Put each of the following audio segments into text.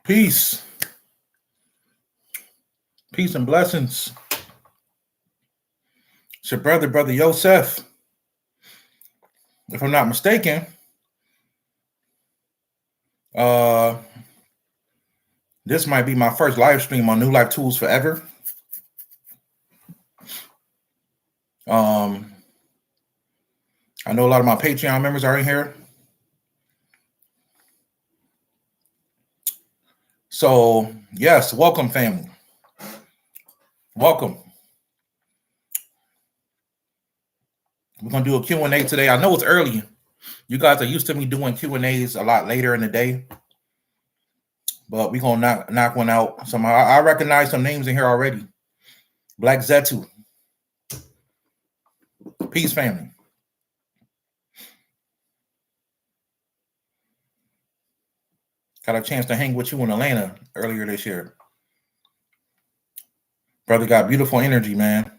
Peace. Peace and blessings. It's your brother Yosef. If I'm not mistaken, this might be my first live stream on New Life Tools Forever. I know a lot of my Patreon members are in here. So, yes, welcome, family. Welcome. We're going to do a Q&A today. I know it's early. You guys are used to me doing Q&As a lot later in the day. But we're going to knock one out. Somehow. I recognize some names in here already. Black Zetu. Peace, family. Got a chance to hang with you in Atlanta earlier this year. Brother got beautiful energy, man.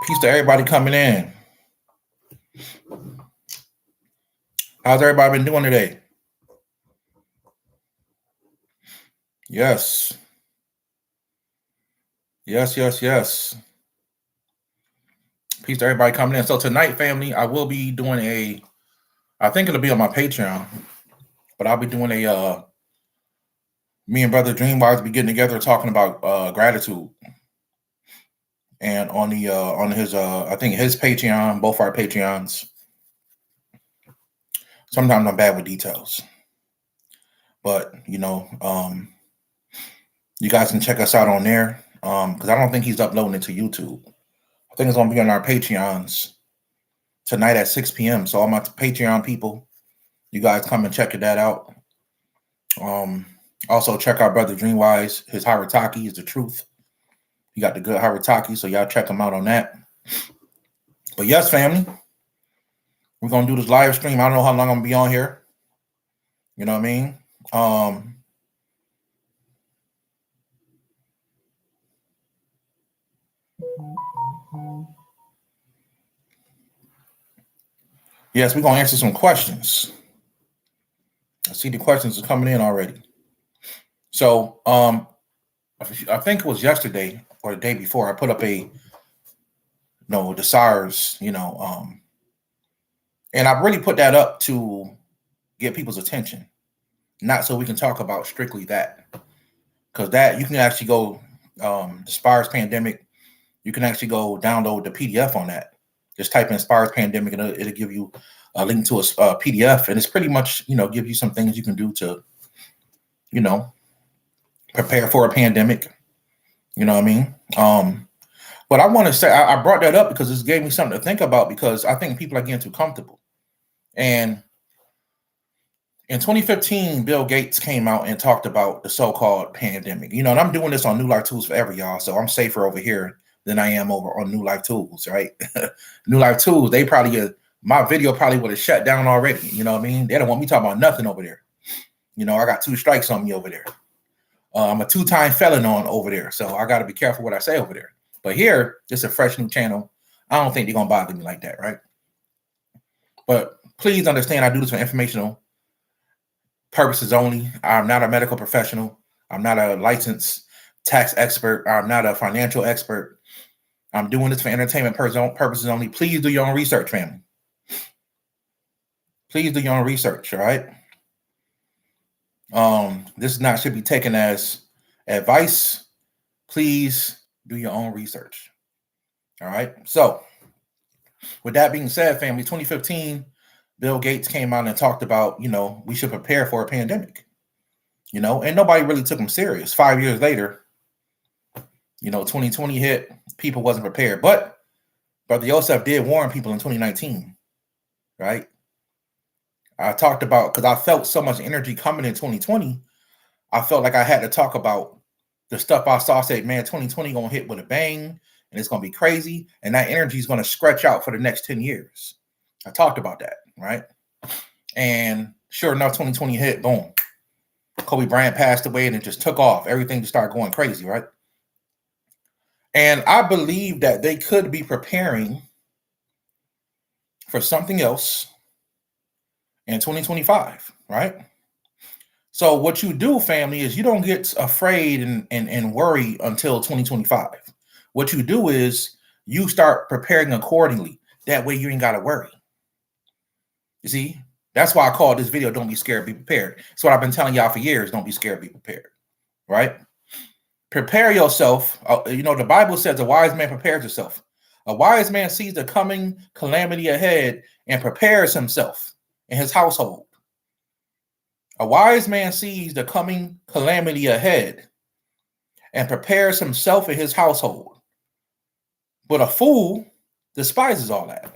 Peace to everybody coming in. How's everybody been doing today? Yes. Yes. Peace to everybody coming in. So tonight, family, I will be doing I think it'll be on my Patreon, but I'll be doing me and Brother Dreamwise be getting together talking about gratitude. And on his I think his Patreon, both our Patreons. Sometimes I'm bad with details. But you guys can check us out on there. Because I don't think he's uploading it to YouTube. I think it's gonna be on our Patreons tonight at 6 p.m. So all my Patreon people, you guys come and check that out. Also check out Brother Dreamwise. His Harataki is the truth. He got the good Harataki, so y'all check him out on that. But yes, family, we're gonna do this live stream. I don't know how long I'm gonna be on here. You know what I mean? Yes, we're gonna answer some questions. I see the questions are coming in already. So I think it was yesterday or the day before, I put up the SARS, and I really put that up to get people's attention, not so we can talk about strictly that, because that you can actually go the SARS pandemic. You can actually go download the PDF on that. Just type in SARS pandemic, and it'll give you a link to a PDF, and it's pretty much give you some things you can do to prepare for a pandemic. You know what I mean? But I want to say I brought that up because this gave me something to think about, because I think people are getting too comfortable. And in 2015, Bill Gates came out and talked about the so-called pandemic. And I'm doing this on New Life Tools Forever, y'all. So I'm safer over here than I am over on New Life Tools, right? New Life Tools, they probably my video probably would have shut down already. You know what I mean? They don't want me talking about nothing over there. I got 2 strikes on me over there. I'm a 2-time felon on over there, so I got to be careful what I say over there. But here, it's a fresh new channel. I don't think they're gonna bother me like that, right? But please understand, I do this for informational purposes only. I'm not a medical professional. I'm not a licensed tax expert. I'm not a financial expert. I'm doing this for entertainment purposes only. Please do your own research, family. Please do your own research, all right? This should be taken as advice. Please do your own research. All right. So with that being said, family, 2015, Bill Gates came out and talked about, we should prepare for a pandemic, and nobody really took him serious. 5 years later, 2020 hit, people wasn't prepared. But Brother Yosef did warn people in 2019, right? I talked about, because I felt so much energy coming in 2020, I felt like I had to talk about the stuff I saw, say, man, 2020 gonna hit with a bang, and it's gonna be crazy, and that energy is gonna stretch out for the next 10 years. I talked about that, right? And sure enough, 2020 hit, boom. Kobe Bryant passed away, and it just took off. Everything just started going crazy, right? And I believe that they could be preparing for something else in 2025, right? So what you do, family, is you don't get afraid and worry until 2025. What you do is you start preparing accordingly. That way you ain't got to worry. You see, that's why I call this video "Don't Be Scared, Be Prepared." It's what I've been telling y'all for years. Don't be scared, be prepared. Right? Prepare yourself. The Bible says a wise man prepares himself. A wise man sees the coming calamity ahead and prepares himself in his household. A wise man sees the coming calamity ahead and prepares himself in his household. But a fool despises all that.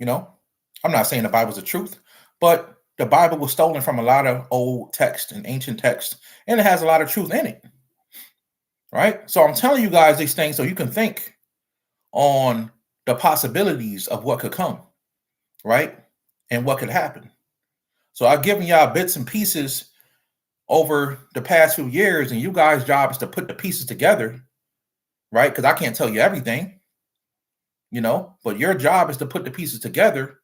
I'm not saying the Bible's the truth, but the Bible was stolen from a lot of old text and ancient text, and it has a lot of truth in it. Right? So I'm telling you guys these things so you can think on the possibilities of what could come, right? And what could happen. So I've given y'all bits and pieces over the past few years, and you guys' job is to put the pieces together, right? Because I can't tell you everything, but your job is to put the pieces together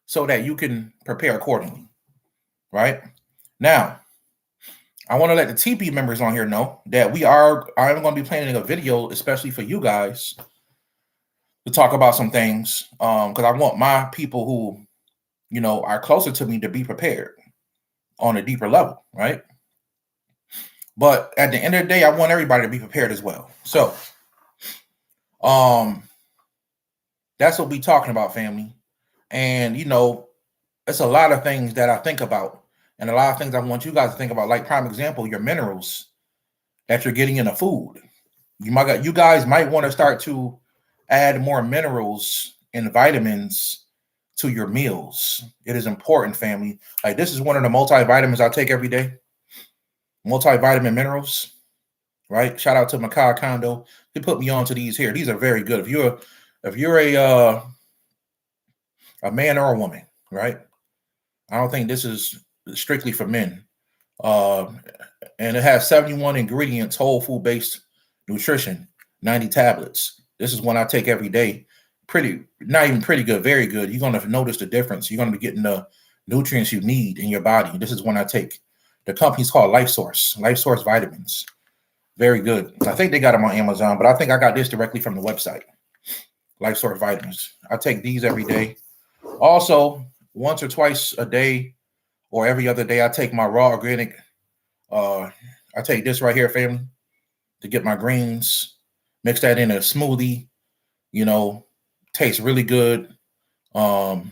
so that you can prepare accordingly, right? Now, I want to let the TP members on here know that I'm going to be planning a video, especially for you guys, to talk about some things, because I want my people who, are closer to me to be prepared on a deeper level, right? But at the end of the day, I want everybody to be prepared as well. So, that's what we're talking about, family. And, it's a lot of things that I think about, and a lot of things I want you guys to think about. Like, prime example, your minerals that you're getting in the food. You guys might want to start to add more minerals and vitamins to your meals. It is important, family. Like, this is one of the multivitamins I take every day. Multivitamin minerals, right? Shout out to Makai Kondo. He put me on to these here. These are very good. If you're a man or a woman, right? I don't think this is strictly for men. And it has 71 ingredients, whole food based nutrition, 90 tablets. This is one I take every day. Not even pretty good, very good. You're going to notice the difference. You're going to be getting the nutrients you need in your body. This is one I take. The company's called Life Source Vitamins. Very good. I think they got them on Amazon, but I think I got this directly from the website. Life Source Vitamins. I take these every day. Also, once or twice a day or every other day, I take my raw organic. I take this right here, family, to get my greens. Mix that in a smoothie. Tastes really good. I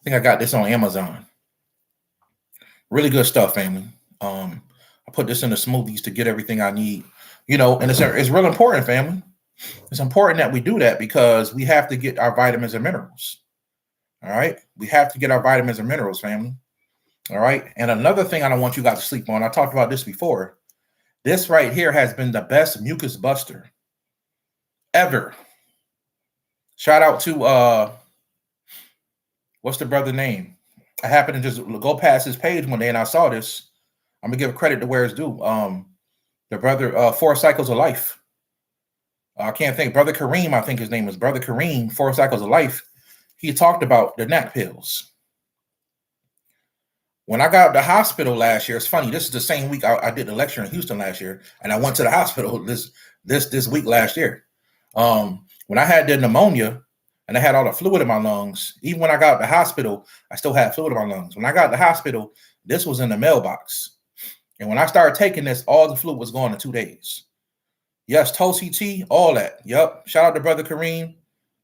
think I got this on Amazon. Really good stuff, family. I put this in the smoothies to get everything I need. And it's real important, family. It's important that we do that because we have to get our vitamins and minerals. All right. We have to get our vitamins and minerals, family. All right. And another thing I don't want you guys to sleep on. I talked about this before. This right here has been the best mucus buster ever. Shout out to what's the brother name? I happened to just go past his page one day and I saw this. I'm gonna give credit to where it's due. The brother 4 Cycles of Life. I can't think. Brother Kareem, I think his name is Brother Kareem. 4 Cycles of Life. He talked about the NAC pills. When I got out the hospital last year, it's funny. This is the same week I did the lecture in Houston last year, and I went to the hospital this week last year. When I had the pneumonia and I had all the fluid in my lungs, even when I got out the hospital, I still had fluid in my lungs. When I got out the hospital, this was in the mailbox. And when I started taking this, all the fluid was gone in 2 days. Yes, Tulsi T, all that. Yep. Shout out to Brother Kareem,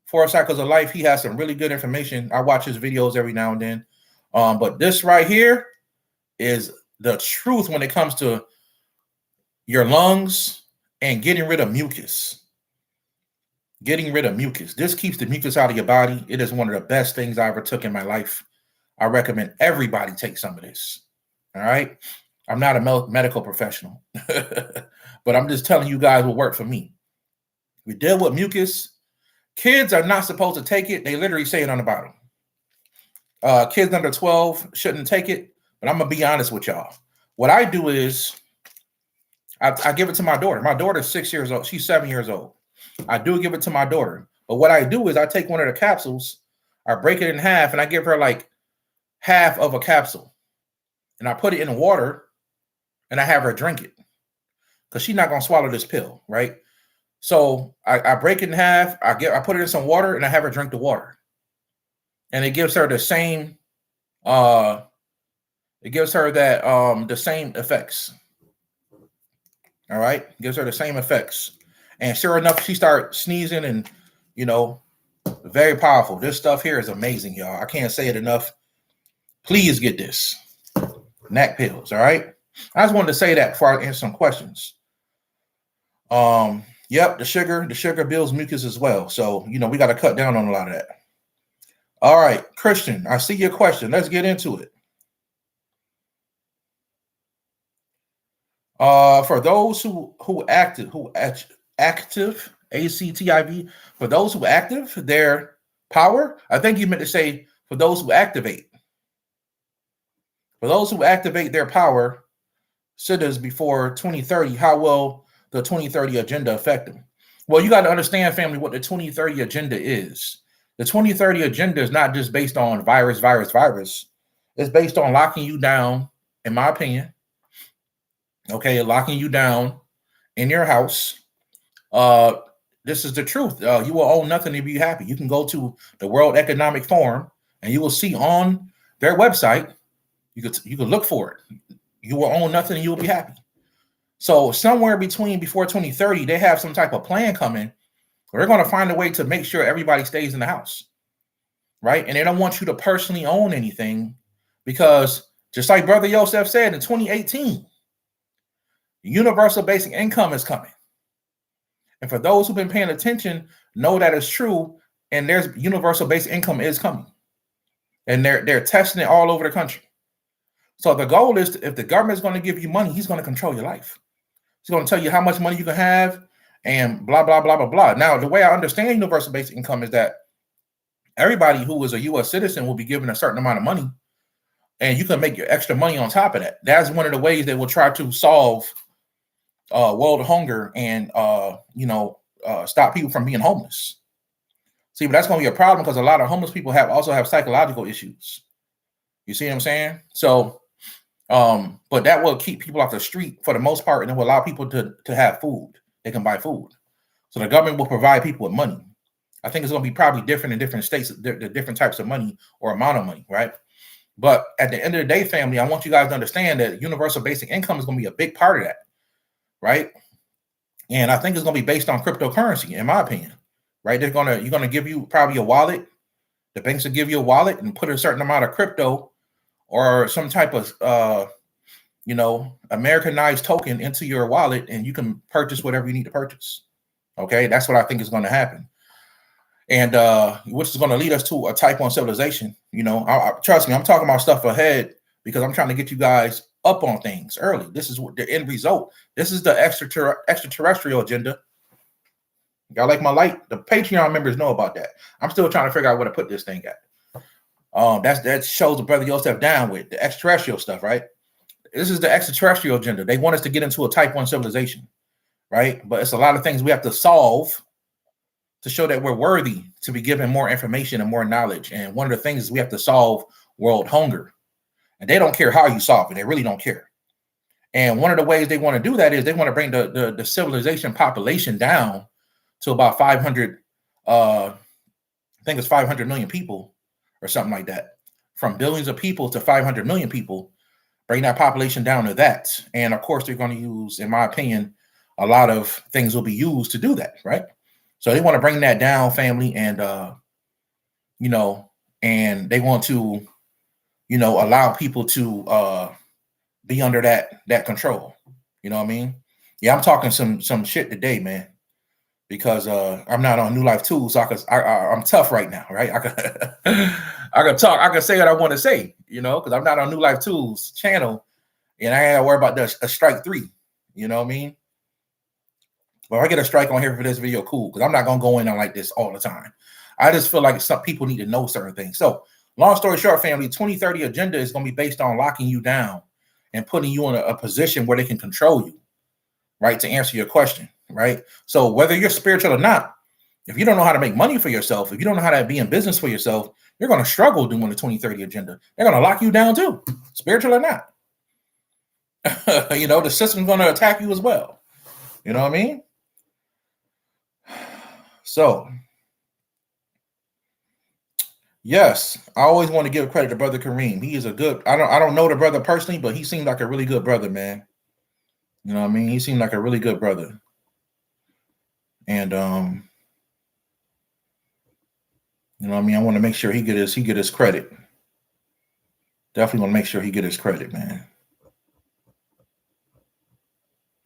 4 Cycles of Life. He has some really good information. I watch his videos every now and then. But this right here is the truth when it comes to your lungs and getting rid of mucus. Getting rid of mucus. This keeps the mucus out of your body. It is one of the best things I ever took in my life. I recommend everybody take some of this. All right. I'm not a medical professional, but I'm just telling you guys what worked for me. We deal with mucus. Kids are not supposed to take it. They literally say it on the bottom. Kids under 12 shouldn't take it, but I'm going to be honest with y'all. What I do is I give it to my daughter. My daughter's 6 years old. She's 7 years old. I do give it to my daughter. But what I do is I take one of the capsules, I break it in half, and I give her like half of a capsule. and I put it in the water and I have her drink it because she's not gonna swallow this pill, right? So I break it in half. I put it in some water and I have her drink the water, and it gives her the same. It gives her that the same effects. All right, gives her the same effects, and sure enough, she starts sneezing, and very powerful. This stuff here is amazing, y'all. I can't say it enough. Please get this. NAC pills, all right? I just wanted to say that before I answer some questions. Yep, the sugar builds mucus as well. So, we got to cut down on a lot of that. All right, Christian, I see your question. Let's get into it. For those who active, ACTIV, for those who active their power, I think you meant to say for those who activate. For those who activate their power, citizens before 2030, how will the 2030 agenda affect them? Well, you got to understand, family, what the 2030 agenda is. The 2030 agenda is not just based on virus. It's based on locking you down, in my opinion. Okay, locking you down in your house. This is the truth. You will own nothing to be happy. You can go to the World Economic Forum and you will see on their website, you could look for it. You will own nothing and you will be happy. So somewhere before 2030, they have some type of plan coming where they're going to find a way to make sure everybody stays in the house, right? And they don't want you to personally own anything because just like Brother Yosef said in 2018, universal basic income is coming. And for those who've been paying attention, know that it's true. And there's universal basic income is coming. And they're testing it all over the country. So the goal is, if the government is going to give you money, he's going to control your life. He's going to tell you how much money you can have and blah, blah, blah, blah, blah. Now, the way I understand universal basic income is that everybody who is a U.S. citizen will be given a certain amount of money, and you can make your extra money on top of that. That's one of the ways they will try to solve world hunger and, stop people from being homeless. See, but that's going to be a problem because a lot of homeless people also have psychological issues. You see what I'm saying? So, but that will keep people off the street for the most part, and it will allow people to have food. They can buy food. So the government will provide people with money. I think it's going to be probably different in different states, the different types of money or amount of money, right? But at the end of the day, family, I want you guys to understand that universal basic income is going to be a big part of that, right? And I think it's going to be based on cryptocurrency, in my opinion, right? You're going to give you probably a wallet. The banks will give you a wallet and put a certain amount of crypto or some type of, Americanized token into your wallet, and you can purchase whatever you need to purchase. Okay, that's what I think is going to happen, and which is going to lead us to a type 1 civilization. Trust me, I'm talking about stuff ahead because I'm trying to get you guys up on things early. This is what the end result. This is the extraterrestrial agenda. Y'all like my light? The Patreon members know about that. I'm still trying to figure out where to put this thing at. That shows the Brother Yosef down with the extraterrestrial stuff, right? This is the extraterrestrial agenda. They want us to get into a type 1 civilization, right? But it's a lot of things we have to solve to show that we're worthy to be given more information and more knowledge. And one of the things is we have to solve world hunger. And they don't care how you solve it. They really don't care. And one of the ways they want to do that is they want to bring the civilization population down to about 500, I think it's 500 million people or something like that. From billions of people to 500 million people, bring that population down to that. And of course, they're going to use, in my opinion, a lot of things will be used to do that, right? So they want to bring that down, family, and, and they want to, allow people to be under that control. You know what I mean? Yeah, I'm talking some shit today, man, because I'm not on New Life Tools, so I'm tough right now, right? I can talk, I can say what I want to say, because I'm not on New Life Tools channel, and I ain't gotta worry about a strike 3. You know what I mean? But if I get a strike on here for this video, cool, because I'm not gonna go in on like this all the time. I just feel like some people need to know certain things. So, long story short, family, 2030 agenda is gonna be based on locking you down and putting you in a position where they can control you, right? To answer your question, right? So whether you're spiritual or not, if you don't know how to make money for yourself, if you don't know how to be in business for yourself, you're going to struggle doing the 2030 agenda. They're going to lock you down too, spiritual or not. The system's going to attack you as well. You know what I mean? So, yes, I always want to give credit to Brother Kareem. He is a good. I don't know the brother personally, but he seemed like a really good brother, man. You know what I mean? He seemed like a really good brother. And you know what I mean? I want to make sure he get his credit. Definitely want to make sure he get his credit, man.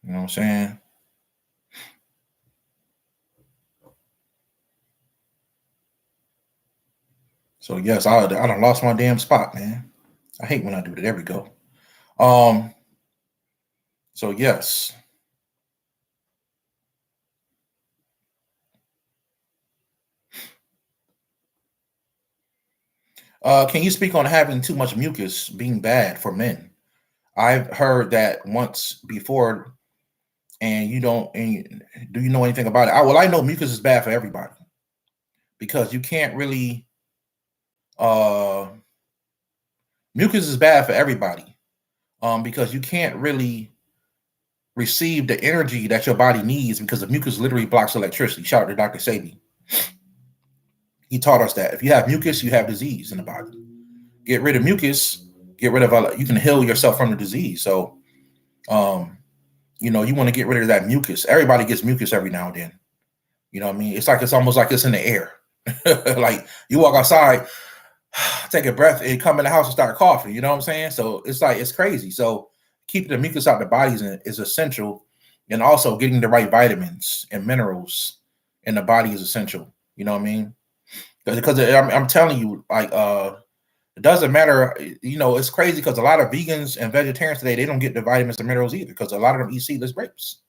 You know what I'm saying? So yes, I done lost my damn spot, man. I hate when I do that. There we go. So yes. Can you speak on having too much mucus being bad for men? I've heard that once before, and you don't. And do you know anything about it? I know mucus is bad for everybody because you can't really. Mucus is bad for everybody, because you can't really receive the energy that your body needs because the mucus literally blocks electricity. Shout out to Dr. Sabi. He taught us that if you have mucus, you have disease in the body. Get rid of mucus, get rid of you can heal yourself from the disease. So, you want to get rid of that mucus. Everybody gets mucus every now and then. You know what I mean? It's almost like it's in the air. Like you walk outside, take a breath, and come in the house and start coughing. You know what I'm saying? So it's crazy. So keeping the mucus out of the body is essential, and also getting the right vitamins and minerals in the body is essential. You know what I mean? Because I'm telling you, like, it doesn't matter. It's crazy because a lot of vegans and vegetarians today, they don't get the vitamins and minerals either because a lot of them eat seedless grapes.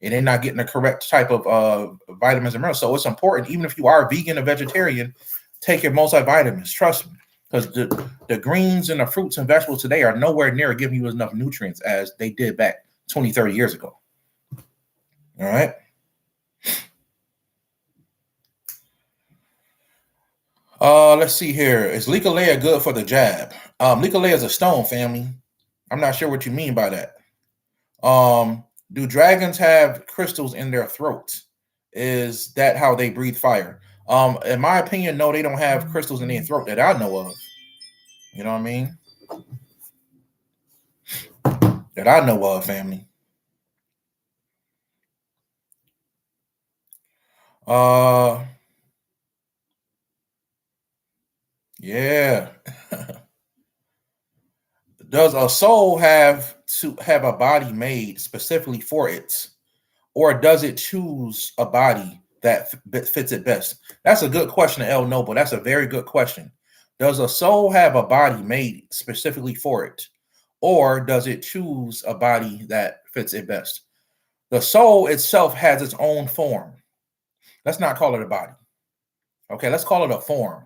And they're not getting the correct type of vitamins and minerals. So it's important, even if you are vegan or vegetarian, take your multivitamins. Trust me, because the greens and the fruits and vegetables today are nowhere near giving you enough nutrients as they did back 20, 30 years ago. All right. Let's see here. Is Lekalea good for the jab? Lekalea is a stone, family. I'm not sure what you mean by that. Do dragons have crystals in their throats? Is that how they breathe fire? In my opinion, no, they don't have crystals in their throat that I know of. You know what I mean? That I know of, family. Yeah. Does a soul have to have a body made specifically for it, or does it choose a body that fits it best? That's a good question, El Noble. That's a very good question. Does a soul have a body made specifically for it, or does it choose a body that fits it best? The soul itself has its own form. Let's not call it a body. Okay, let's call it a form.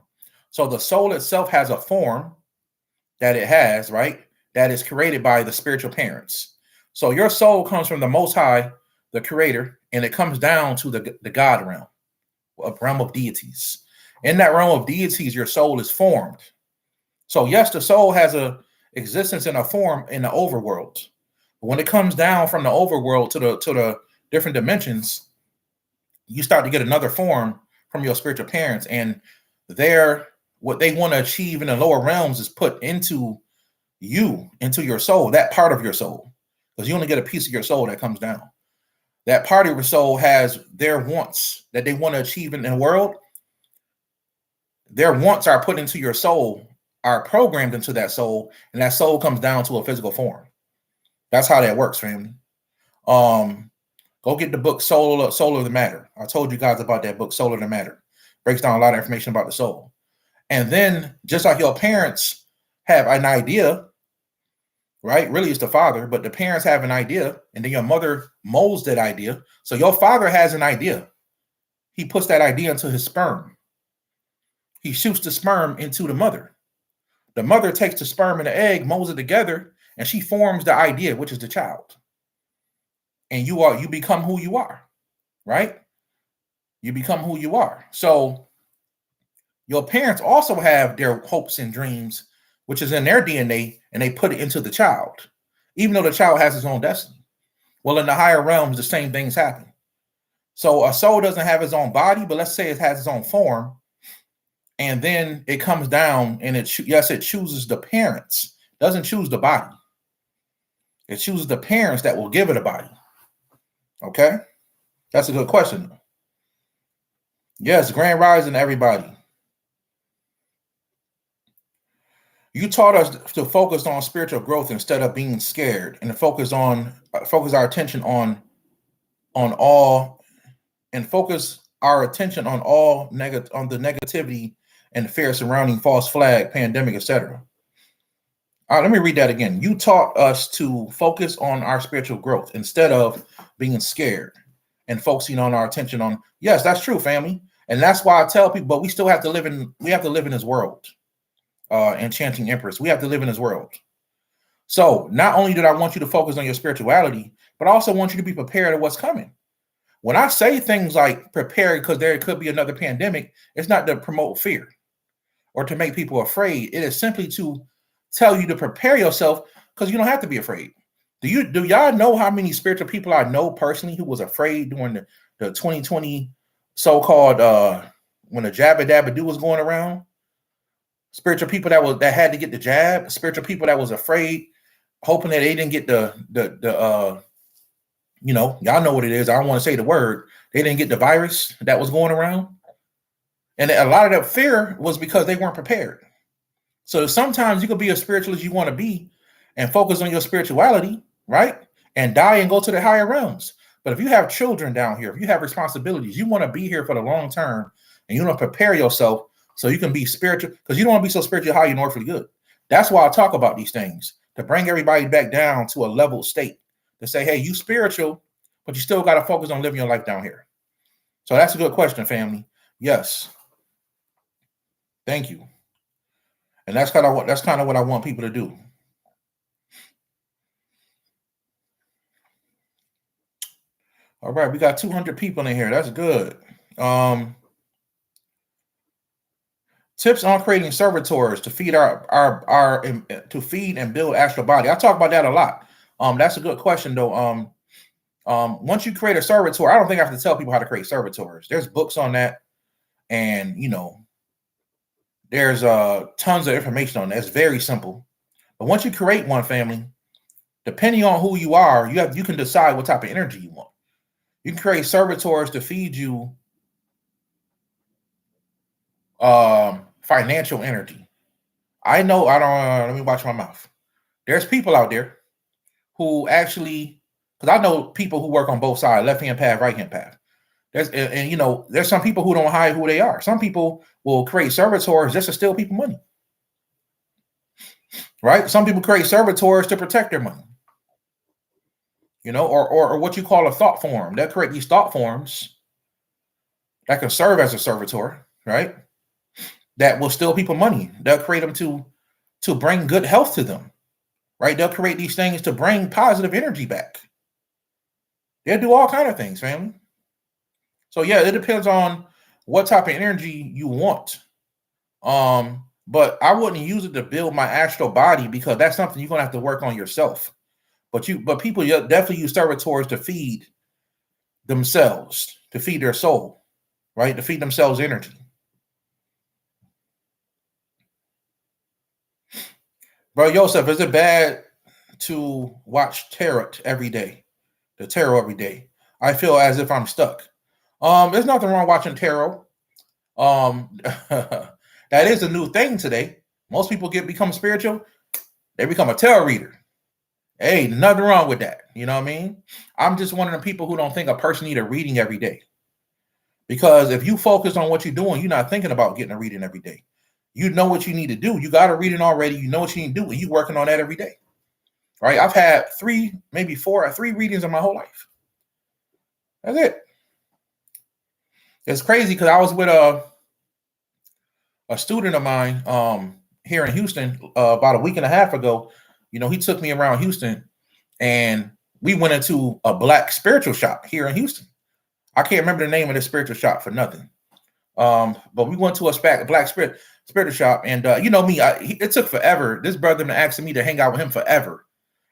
So the soul itself has a form that it has, right? That is created by the spiritual parents. So your soul comes from the Most High, the Creator, and it comes down to the God realm, a realm of deities. In that realm of deities, your soul is formed. So yes, the soul has a existence in a form in the overworld. But when it comes down from the overworld to the different dimensions, you start to get another form from your spiritual parents, and what they want to achieve in the lower realms is put into your soul, that part of your soul, because you only get a piece of your soul that comes down. That part of your soul has their wants that they want to achieve in the world. Their wants are put into your soul, are programmed into that soul, and that soul comes down to a physical form. That's how that works, family. Go get the book Soul of the Matter. I told you guys about that book, Soul of the Matter. Breaks down a lot of information about the soul. And then, just like your parents have an idea, right? Really, it's the father, but the parents have an idea, and then your mother molds that idea. So your father has an idea. He puts that idea into his sperm. He shoots the sperm into the mother. The mother takes the sperm and the egg, molds it together, and she forms the idea, which is the child. And you become who you are, right? You become who you are. So your parents also have their hopes and dreams, which is in their DNA, and they put it into the child. even though the child has his own destiny. Well, in the higher realms, the same things happen. So a soul doesn't have its own body, but let's say it has its own form. And then it comes down and it chooses the parents, doesn't choose the body. It chooses the parents that will give it a body. Okay? That's a good question. Yes, grand rising, everybody. You taught us to focus on spiritual growth instead of being scared, and to focus our attention on all and focus our attention on on the negativity and fear surrounding false flag, pandemic, etc. Let me read that again. You taught us to focus on our spiritual growth instead of being scared and focusing on our attention on, yes, that's true, family. And that's why I tell people, but we still have to live in this world. Enchanting Empress, we have to live in this world. So not only did I want you to focus on your spirituality, but I also want you to be prepared of what's coming. When I say things like prepare because there could be another pandemic, it's not to promote fear or to make people afraid. It is simply to tell you to prepare yourself, because you don't have to be afraid. Do y'all know how many spiritual people I know personally who was afraid during the 2020 so-called when the jabba dabba do was going around? Spiritual people that had to get the jab, spiritual people that was afraid, hoping that they didn't get the y'all know what it is. I don't want to say the word. They didn't get the virus that was going around. And a lot of that fear was because they weren't prepared. So sometimes you could be as spiritual as you want to be and focus on your spirituality, right? And die and go to the higher realms. But if you have children down here, if you have responsibilities, you want to be here for the long term, and you want to prepare yourself so you can be spiritual, because you don't want to be so spiritual high, you're not really good. That's why I talk about these things, to bring everybody back down to a level state, to say, hey, you spiritual, but you still got to focus on living your life down here. So that's a good question, family. Yes. Thank you. And that's kind of what I want people to do. All right, we got 200 people in here. That's good. Tips on creating servitors to feed to feed and build astral body. I talk about that a lot. That's a good question though. Once you create a servitor, I don't think I have to tell people how to create servitors. There's books on that, and there's tons of information on that. It's very simple. But once you create one, family, depending on who you are, you can decide what type of energy you want. You can create servitors to feed you financial energy. I know let me watch my mouth. There's people out there who actually, because I know people who work on both sides, left-hand path, right-hand path. There's some people who don't hide who they are. Some people will create servitors just to steal people money. Right? Some people create servitors to protect their money. Or what you call a thought form. They'll create these thought forms that can serve as a servitor, right? That will steal people money. They'll create them to bring good health to them, right? They'll create these things to bring positive energy back. They'll do all kinds of things, family. So yeah, it depends on what type of energy you want. But I wouldn't use it to build my astral body, because that's something you're gonna have to work on yourself. But people definitely use servitors to feed themselves, to feed their soul, right? To feed themselves energy. Bro, Joseph, is it bad to watch tarot every day? The tarot every day. I feel as if I'm stuck. There's nothing wrong watching tarot. That is a new thing today. Most people become spiritual. They become a tarot reader. Hey, nothing wrong with that. You know what I mean? I'm just one of the people who don't think a person needs a reading every day. Because if you focus on what you're doing, you're not thinking about getting a reading every day. You know what you need to do. You got a reading already. You know what you need to do, and you're working on that every day. Right? I've had 3, maybe 4 or 3 readings in my whole life. That's it. It's crazy because I was with a student of mine here in Houston about a week and a half ago. He took me around Houston, and we went into a black spiritual shop here in Houston. I can't remember the name of the spiritual shop for nothing. But we went to a black spiritual shop, and me, it took forever. This brother been asking me to hang out with him forever.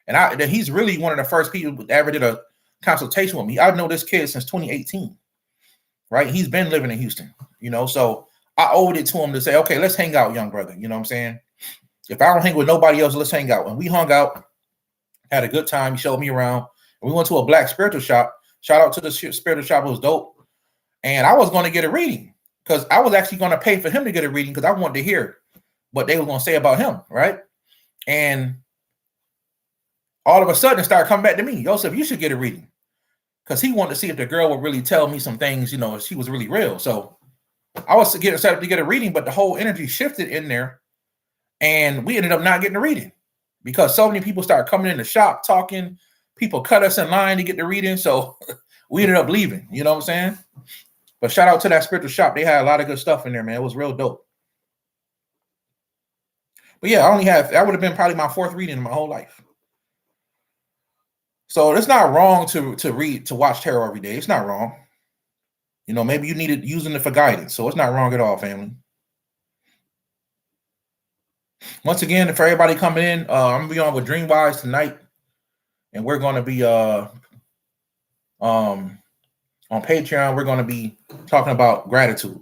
And he's really one of the first people that ever did a consultation with me. I've known this kid since 2018, right? He's been living in Houston, so I owed it to him to say, okay, let's hang out, young brother. You know what I'm saying? If I don't hang with nobody else, let's hang out. And we hung out, had a good time. He showed me around. And we went to a black spiritual shop. Shout out to the spiritual shop. It was dope. And I was going to get a reading because I was actually going to pay for him to get a reading because I wanted to hear what they were going to say about him, right? And all of a sudden, it started coming back to me. Joseph, you should get a reading. Because he wanted to see if the girl would really tell me some things, if she was really real. So I was getting set up to get a reading, but the whole energy shifted in there. And we ended up not getting a reading because so many people started coming in the shop talking. People cut us in line to get the reading. So we ended up leaving. You know what I'm saying? But shout out to that spiritual shop. They had a lot of good stuff in there, man. It was real dope. But yeah, that would have been probably my 4th reading in my whole life. So it's not wrong to watch tarot every day. It's not wrong. Maybe you needed using it for guidance. So it's not wrong at all, family. Once again, for everybody coming in, I'm gonna be on with Dreamwise tonight, and we're gonna be on Patreon. We're gonna be talking about gratitude.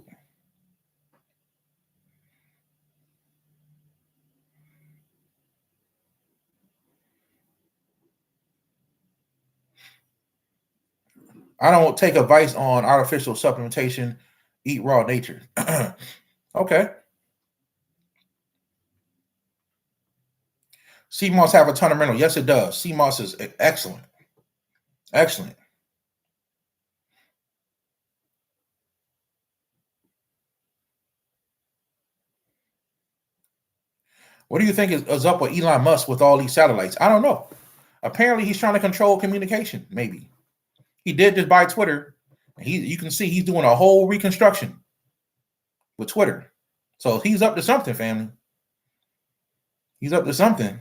I don't take advice on artificial supplementation. Eat raw nature. Okay. Sea moss have a ton of mineral. Yes, it does. Sea moss is excellent. Excellent. What do you think is up with Elon Musk with all these satellites? I don't know. Apparently, he's trying to control communication. Maybe he did this by Twitter. You can see he's doing a whole reconstruction with Twitter. So he's up to something, family. He's up to something.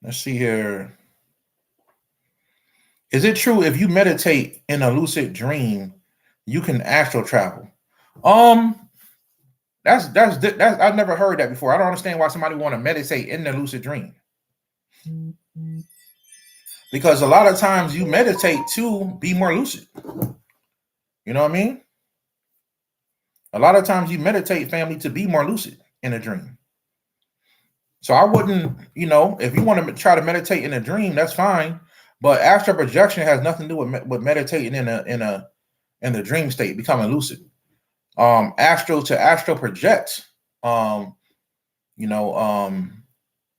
Let's see here. Is it true if you meditate in a lucid dream, you can astral travel? That's I've never heard that before. I don't understand why somebody want to meditate in the lucid dream. Because a lot of times you meditate to be more lucid. You know what I mean? A lot of times you meditate, family, to be more lucid in a dream. So I wouldn't, if you want to try to meditate in a dream, that's fine. But astral projection has nothing to do with meditating in the dream state, becoming lucid. Astral to astral project,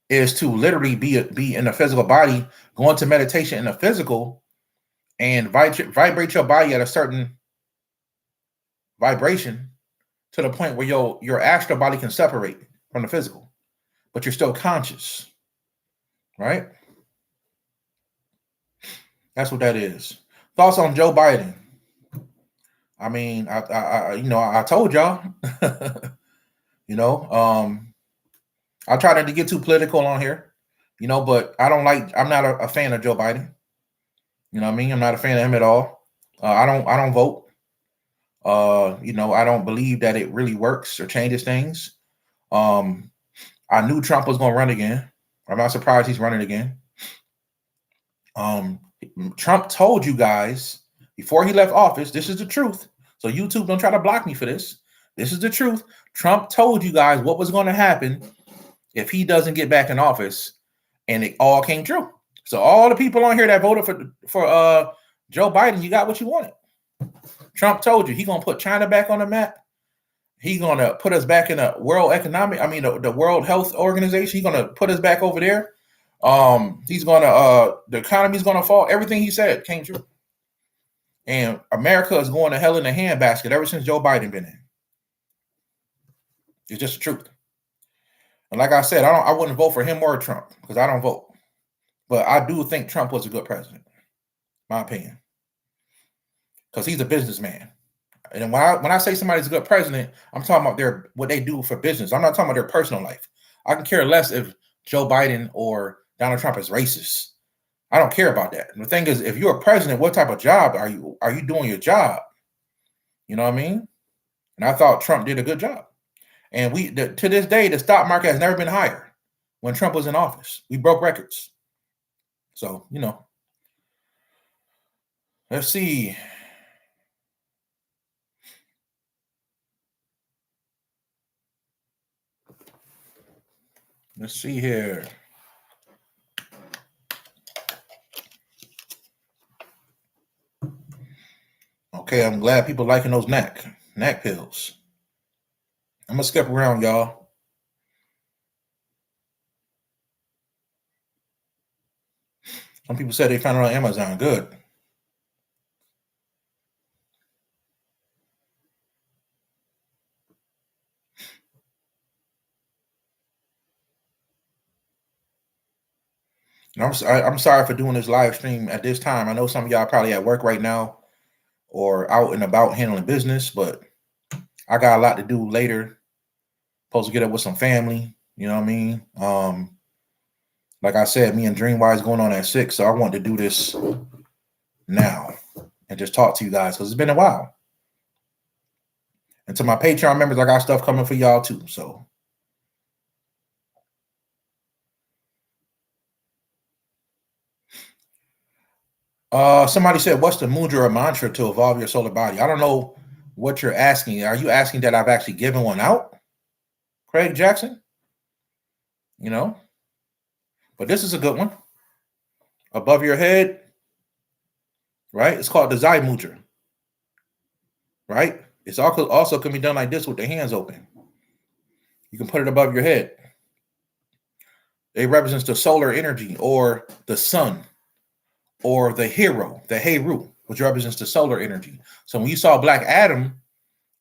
is to literally be in a physical body, go into meditation in the physical, and vibrate your body at a certain vibration to the point where your astral body can separate from the physical, but you're still conscious, right? That's what that is. Thoughts on Joe Biden? I mean, I told y'all, I try not to get too political on here, but I'm not a fan of Joe Biden. You know what I mean? I'm not a fan of him at all. I don't vote. I don't believe that it really works or changes things. I knew Trump was going to run again. I'm not surprised he's running again. Trump told you guys before he left office, this is the truth. So YouTube, don't try to block me for this. This is the truth. Trump told you guys what was going to happen if he doesn't get back in office, and it all came true. So all the people on here that voted for Joe Biden, you got what you wanted. Trump told you he's going to put China back on the map. He's going to put us back in the the World Health Organization. He's going to put us back over there. He's going to, the economy's going to fall. Everything he said came true. And America is going to hell in a handbasket ever since Joe Biden been in. It's just the truth. And like I said, I wouldn't vote for him or Trump because I don't vote. But I do think Trump was a good president, my opinion. Because he's a businessman. And when I say somebody's a good president, I'm talking about what they do for business. I'm not talking about their personal life. I can care less if Joe Biden or Donald Trump is racist. I don't care about that. And the thing is, if you're a president, what type of job are you doing your job? You know what I mean? And I thought Trump did a good job. And to this day, the stock market has never been higher when Trump was in office. We broke records. So, let's see. Let's see here. Okay, I'm glad people liking those NAC pills. I'm gonna skip around, y'all. Some people said they found it on Amazon. Good. I'm sorry for doing this live stream at this time. I know some of y'all probably at work right now or out and about handling business, but I got a lot to do later. Supposed to get up with some family. You know what I mean? Like I said, me and Dreamwise going on at 6, so I want to do this now and just talk to you guys because it's been a while. And to my Patreon members, I got stuff coming for y'all too. So somebody said, what's the mudra or mantra to evolve your solar body? I don't know what you're asking. Are you asking that I've actually given one out, Craig Jackson? But this is a good one. Above your head, right? It's called the Zai mudra, right? It's also can be done like this with the hands open. You can put it above your head. It represents the solar energy or the sun or the hero, the Heru, which represents the solar energy. So when you saw Black Adam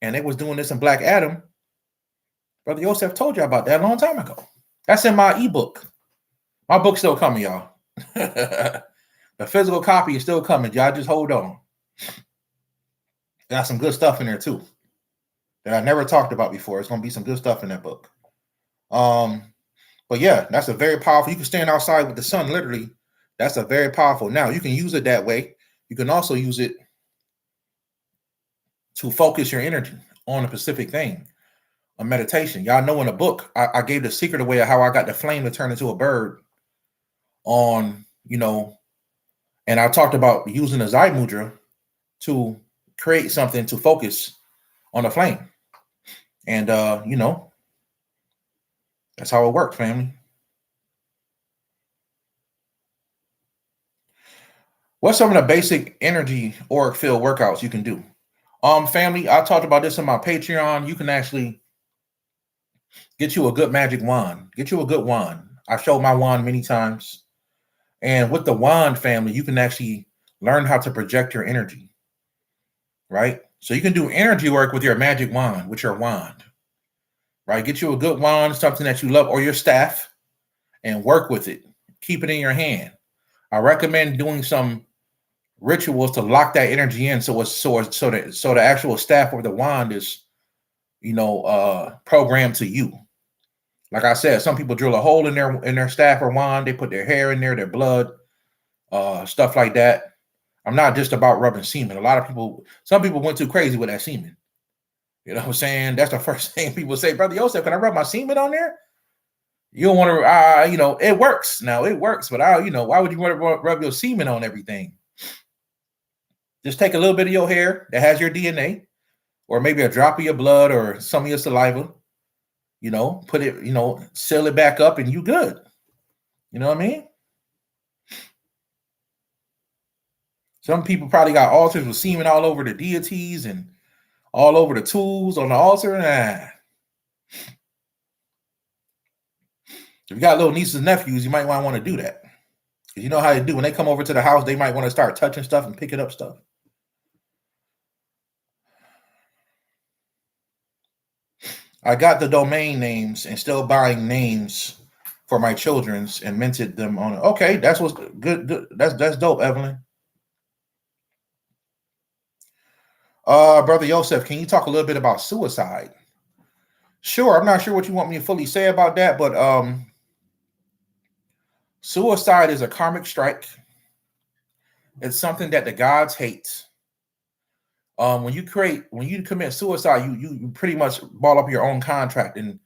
and they was doing this in Black Adam, Brother Yosef told you about that a long time ago. That's in my ebook. My book's still coming, y'all. The physical copy is still coming. Y'all just hold on. Got some good stuff in there too that I never talked about before. It's going to be some good stuff in that book. But yeah, that's a very powerful. You can stand outside with the sun, literally. That's a very powerful. Now you can use it that way. You can also use it to focus your energy on a specific thing, a meditation. Y'all know in a book, I gave the secret away of how I got the flame to turn into a bird on, and I talked about using the Zai mudra to create something to focus on the flame. And, that's how it works, family. What's some of the basic energy auric field workouts you can do? Family, I talked about this on my Patreon. You can actually get you a good magic wand. Get you a good wand. I've showed my wand many times. And with the wand, family, you can actually learn how to project your energy, right? So you can do energy work with your magic wand, with your wand, right? Get you a good wand, something that you love, or your staff, and work with it. Keep it in your hand. I recommend doing some rituals to lock that energy in, so the actual staff or the wand is, programmed to you. Like I said, some people drill a hole in their staff or wand. They put their hair in there, their blood, stuff like that. I'm not just about rubbing semen. Some people went too crazy with that semen. You know what I'm saying? That's the first thing people say, Brother Yosef, can I rub my semen on there? You don't want to, it works. Now it works, but why would you want to rub your semen on everything? Just take a little bit of your hair that has your DNA, or maybe a drop of your blood or some of your saliva, put it, seal it back up and you good. You know what I mean? Some people probably got altars with semen all over the deities and all over the tools on the altar. Nah. If you got little nieces and nephews, you might want to do that. Because you know how they do. When they come over to the house, they might want to start touching stuff and picking up stuff. I got the domain names and still buying names for my children's and minted them on. Okay, that's what's good. That's dope, Evelyn. Brother Yosef, can you talk a little bit about suicide? Sure. I'm not sure what you want me to fully say about that, but suicide is a karmic strike. It's something that the gods hate. When you commit suicide, you pretty much ball up your own contract and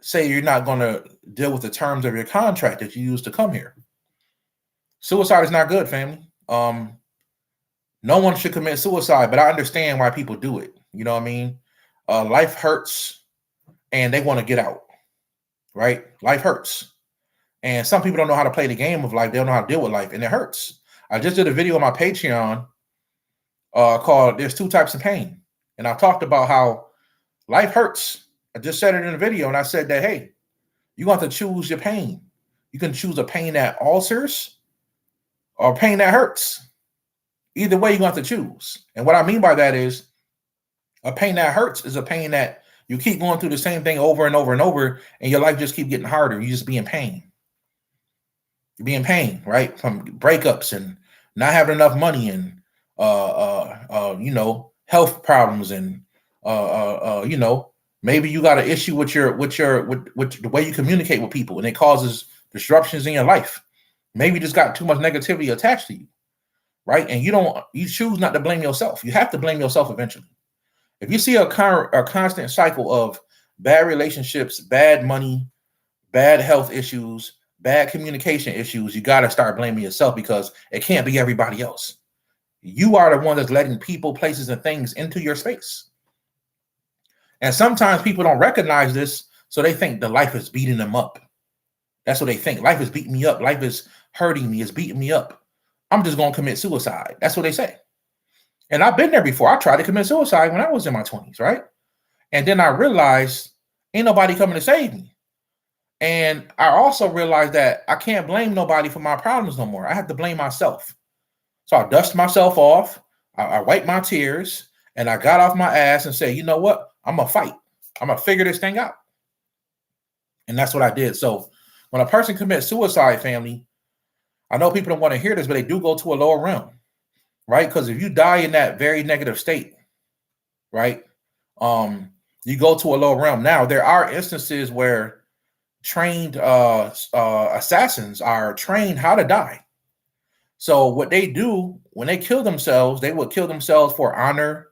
say you're not going to deal with the terms of your contract that you used to come here. Suicide is not good, family. No one should commit suicide, but I understand why people do it. You know what I mean? Life hurts and they want to get out, right? Life hurts. And some people don't know how to play the game of life. They don't know how to deal with life, and it hurts. I just did a video on my Patreon called There's Two Types of Pain. And I talked about how life hurts. I just said it in the video, and I said that, hey, you want to choose your pain. You can choose a pain that alters or pain that hurts. Either way, you're going to have to choose. And what I mean by that is a pain that hurts is a pain that you keep going through the same thing over and over and over, and your life just keep getting harder. You just be in pain. You be in pain, right? From breakups and not having enough money and health problems and maybe you got an issue with the way you communicate with people, and it causes disruptions in your life. Maybe you just got too much negativity attached to you, right? And you choose not to blame yourself. You have to blame yourself eventually. If you see a constant cycle of bad relationships, bad money, bad health issues, bad communication issues, you got to start blaming yourself, because it can't be everybody else. You are the one that's letting people, places, and things into your space. And sometimes people don't recognize this, so they think the life is beating them up. That's what they think. Life is beating me up. Life is hurting me. It's beating me up. I'm just going to commit suicide. That's what they say. And I've been there before. I tried to commit suicide when I was in my 20s, right? And then I realized ain't nobody coming to save me. And I also realized that I can't blame nobody for my problems no more. I have to blame myself. So I dust myself off. I wiped my tears, and I got off my ass and said, you know what? I'm going to fight. I'm going to figure this thing out. And that's what I did. So when a person commits suicide, family, I know people don't want to hear this, but they do go to a lower realm, right? Because if you die in that very negative state, right, you go to a lower realm. Now, there are instances where trained assassins are trained how to die. So what they do when they kill themselves, they will kill themselves for honor,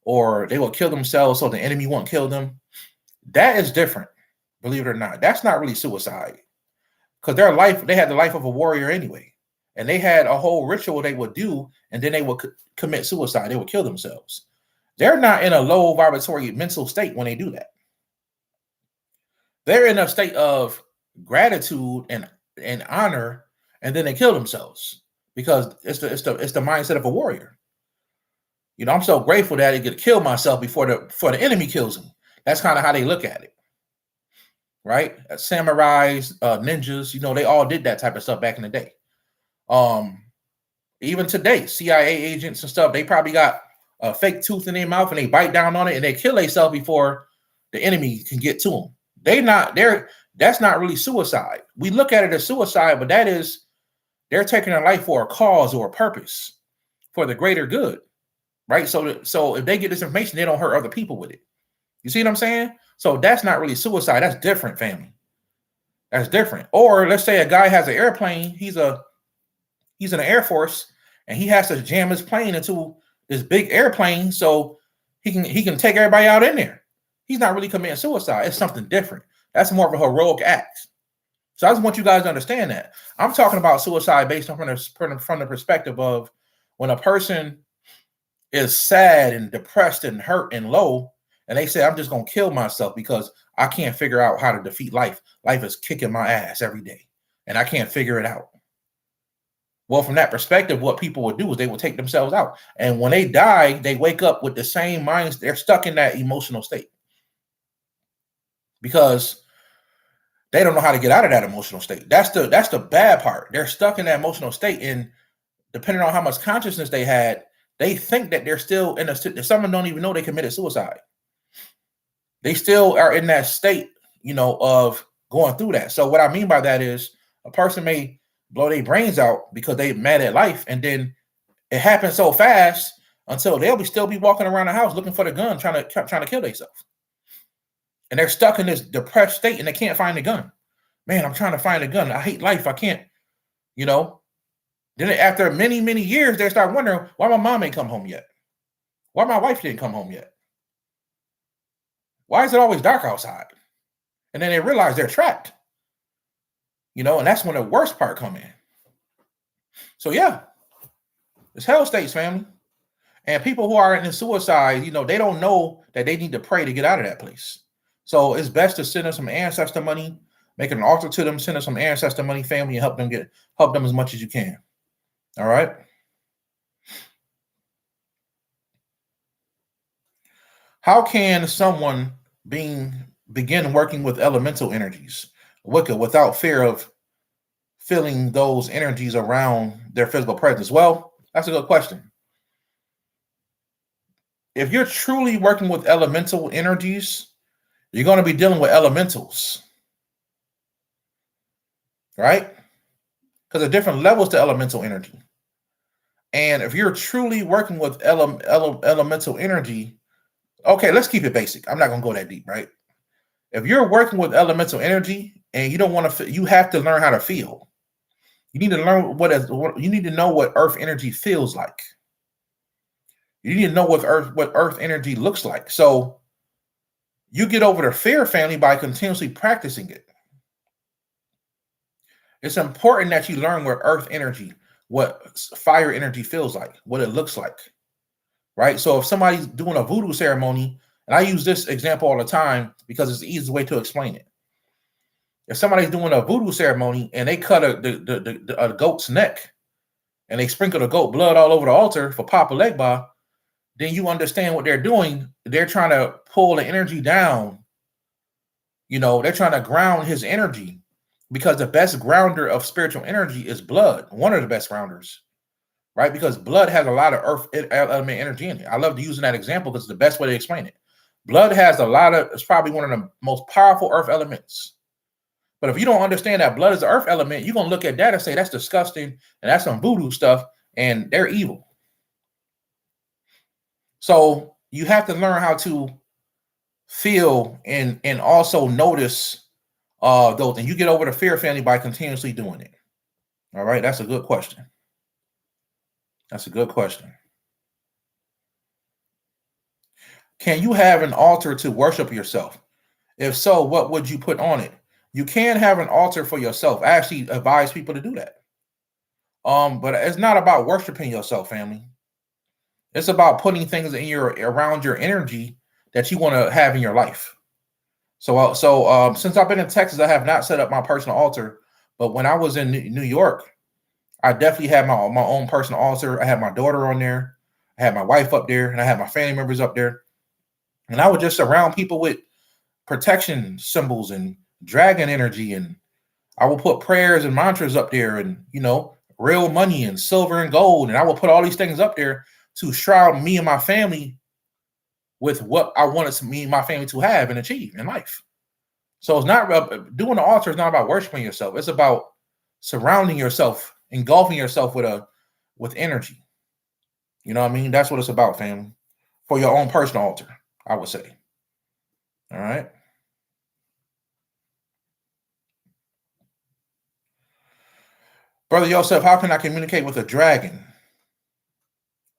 or they will kill themselves so the enemy won't kill them. That is different, believe it or not. That's not really suicide, because they had the life of a warrior anyway, and they had a whole ritual they would do, and then they would commit suicide. They would kill themselves. They're not in a low vibratory mental state when they do that. They're in a state of gratitude and honor, and then they kill themselves, because it's the mindset of a warrior. You know, I'm so grateful that I get to kill myself before the enemy kills me. That's kind of how they look at it, right? Samurais, ninjas, you know, they all did that type of stuff back in the day. Even today, CIA agents and stuff, they probably got a fake tooth in their mouth and they bite down on it and they kill themselves before the enemy can get to them. That's not really suicide. We look at it as suicide, but they're taking their life for a cause or a purpose, for the greater good. Right. So if they get this information, they don't hurt other people with it. You see what I'm saying? So that's not really suicide. That's different, family. That's different. Or let's say a guy has an airplane. He's in the Air Force, and he has to jam his plane into this big airplane so he can take everybody out in there. He's not really committing suicide. It's something different. That's more of a heroic act. So I just want you guys to understand that. I'm talking about suicide based on from the perspective of when a person is sad and depressed and hurt and low, and they say, I'm just going to kill myself because I can't figure out how to defeat life. Life is kicking my ass every day, and I can't figure it out. Well, from that perspective, what people would do is they would take themselves out. And when they die, they wake up with the same minds. They're stuck in that emotional state because they don't know how to get out of that emotional state. That's the bad part. They're stuck in that emotional state, and depending on how much consciousness they had, they think that they're still in a state. Someone don't even know they committed suicide. They still are in that state, of going through that. So what I mean by that is a person may blow their brains out because they mad at life, and then it happens so fast until they'll still be walking around the house looking for the gun, trying to kill themselves. And they're stuck in this depressed state and they can't find the gun. Man, I'm trying to find a gun. I hate life. I can't, Then after many, many years, they start wondering why my mom ain't come home yet. Why my wife didn't come home yet? Why is it always dark outside? And then they realize they're trapped, and that's when the worst part come in. So yeah, it's hell states, family. And people who are in suicide, they don't know that they need to pray to get out of that place. So it's best to send them some ancestor money, make an altar to them, send them some ancestor money, family, and help them as much as you can. All right. How can someone begin working with elemental energies, Wicca, without fear of feeling those energies around their physical presence? Well, that's a good question. If you're truly working with elemental energies, you're going to be dealing with elementals, right? Because there are different levels to elemental energy. And if you're truly working with elemental energy, okay, let's keep it basic. I'm not going to go that deep, right? If you're working with elemental energy and you don't want to, you have to learn how to feel. You need to learn you need to know what earth energy feels like. You need to know what earth energy looks like. So you get over the fear, family, by continuously practicing it. It's important that you learn what earth energy, what fire energy feels like, what it looks like, right? So if somebody's doing a voodoo ceremony, and I use this example all the time because it's the easiest way to explain it. If somebody's doing a voodoo ceremony and they cut a goat's neck and they sprinkle the goat blood all over the altar for Papa Legba, then you understand what they're doing. They're trying to pull the energy down. They're trying to ground his energy, because the best grounder of spiritual energy is blood. One of the best grounders, right? Because blood has a lot of earth element energy in it. I love using that example because it's the best way to explain it. Blood has it's probably one of the most powerful earth elements. But if you don't understand that blood is the earth element, you're going to look at that and say, that's disgusting, and that's some voodoo stuff, and they're evil. So you have to learn how to feel and also notice those. And you get over the fear, family, by continuously doing it. All right, that's a good question. That's a good question. Can you have an altar to worship yourself? If so, what would you put on it? You can have an altar for yourself. I actually advise people to do that. But it's not about worshiping yourself, family. It's about putting things around your energy that you want to have in your life. So since I've been in Texas, I have not set up my personal altar. But when I was in New York, I definitely had my own personal altar. I had my daughter on there. I had my wife up there, and I had my family members up there. And I would just surround people with protection symbols and dragon energy. And I will put prayers and mantras up there, and, real money and silver and gold. And I will put all these things up there to shroud me and my family with what I wanted me and my family to have and achieve in life. So it's not doing the altar is not about worshiping yourself. It's about surrounding yourself, engulfing yourself with energy. You know what I mean? That's what it's about, family. For your own personal altar, I would say. All right. Brother Joseph, how can I communicate with a dragon?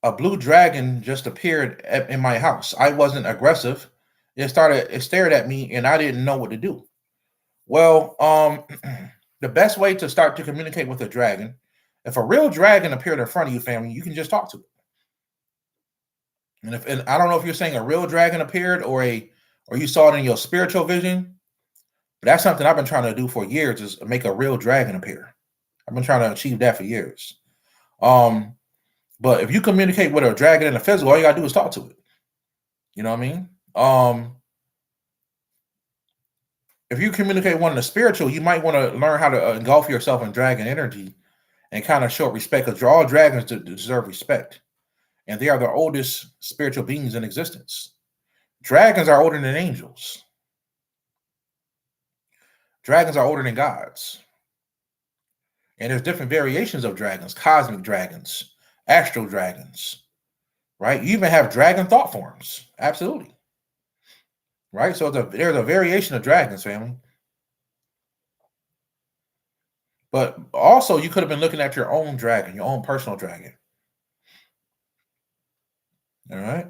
A blue dragon just appeared in my house. I wasn't aggressive. It stared at me, and I didn't know what to do. Well, the best way to start to communicate with a dragon, if a real dragon appeared in front of you, family, you can just talk to it. And I don't know if you're saying a real dragon appeared or you saw it in your spiritual vision, but that's something I've been trying to do for years, is make a real dragon appear. I've been trying to achieve that for years. But if you communicate with a dragon in the physical, all you gotta do is talk to it. You know what I mean? If you communicate one in the spiritual, you might want to learn how to engulf yourself in dragon energy and kind of show respect, because all dragons deserve respect. And they are the oldest spiritual beings in existence. Dragons are older than angels. Dragons are older than gods. And there's different variations of dragons, cosmic dragons, astral dragons, right? You even have dragon thought forms. Absolutely. Right? So there's a variation of dragons, family. But also, you could have been looking at your own dragon, your own personal dragon. All right?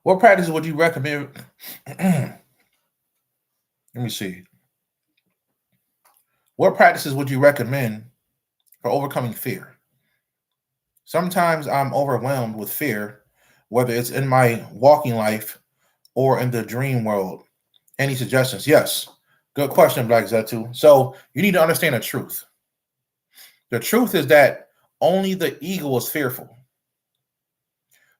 What practices would you recommend? Let me see. What practices would you recommend for overcoming fear? Sometimes I'm overwhelmed with fear, whether it's in my walking life or in the dream world. Any suggestions? Yes. Good question, Black Zetu. So you need to understand the truth. The truth is that only the ego is fearful.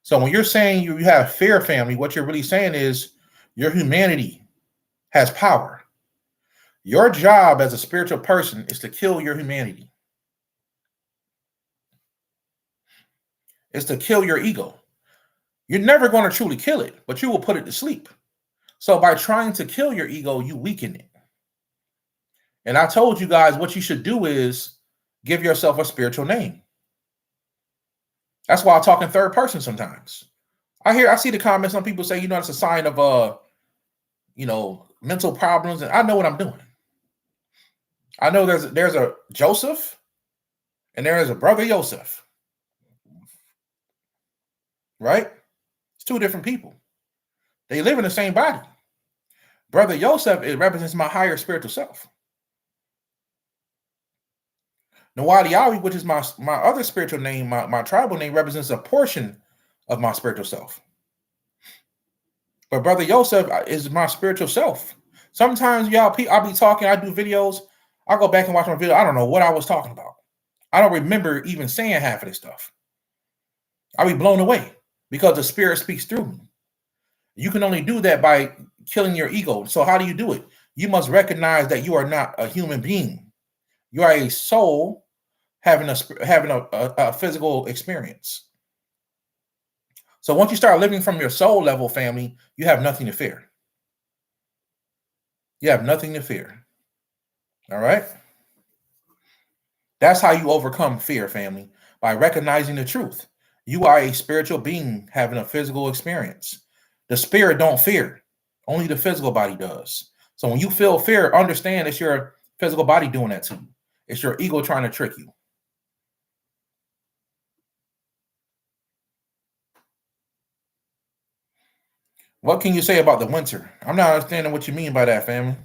So when you're saying you have fear, family, what you're really saying is your humanity has power. Your job as a spiritual person is to kill your humanity. It's to kill your ego. You're never going to truly kill it, but you will put it to sleep. So by trying to kill your ego, you weaken it. And I told you guys what you should do is give yourself a spiritual name. That's why I talk in third person sometimes. I see the comments. Some people say, it's a sign of mental problems, and I know what I'm doing. I know there's a Joseph and there is a brother Joseph. Right? It's two different people. They live in the same body. Brother Joseph, it represents my higher spiritual self. Nawadi, which is my other spiritual name, my tribal name, represents a portion of my spiritual self. But Brother Joseph is my spiritual self. Sometimes, y'all, I'll be talking, I do videos, I'll go back and watch my video. I don't know what I was talking about. I don't remember even saying half of this stuff. I'll be blown away because the spirit speaks through me. You can only do that by killing your ego. So how do you do it? You must recognize that you are not a human being. You are a soul having a physical experience. So once you start living from your soul level, family, you have nothing to fear. You have nothing to fear. All right? That's how you overcome fear, family, by recognizing the truth. You are a spiritual being having a physical experience. The spirit don't fear. Only the physical body does. So when you feel fear, understand it's your physical body doing that to you. It's your ego trying to trick you. What can you say about the winter? I'm not understanding what you mean by that, family.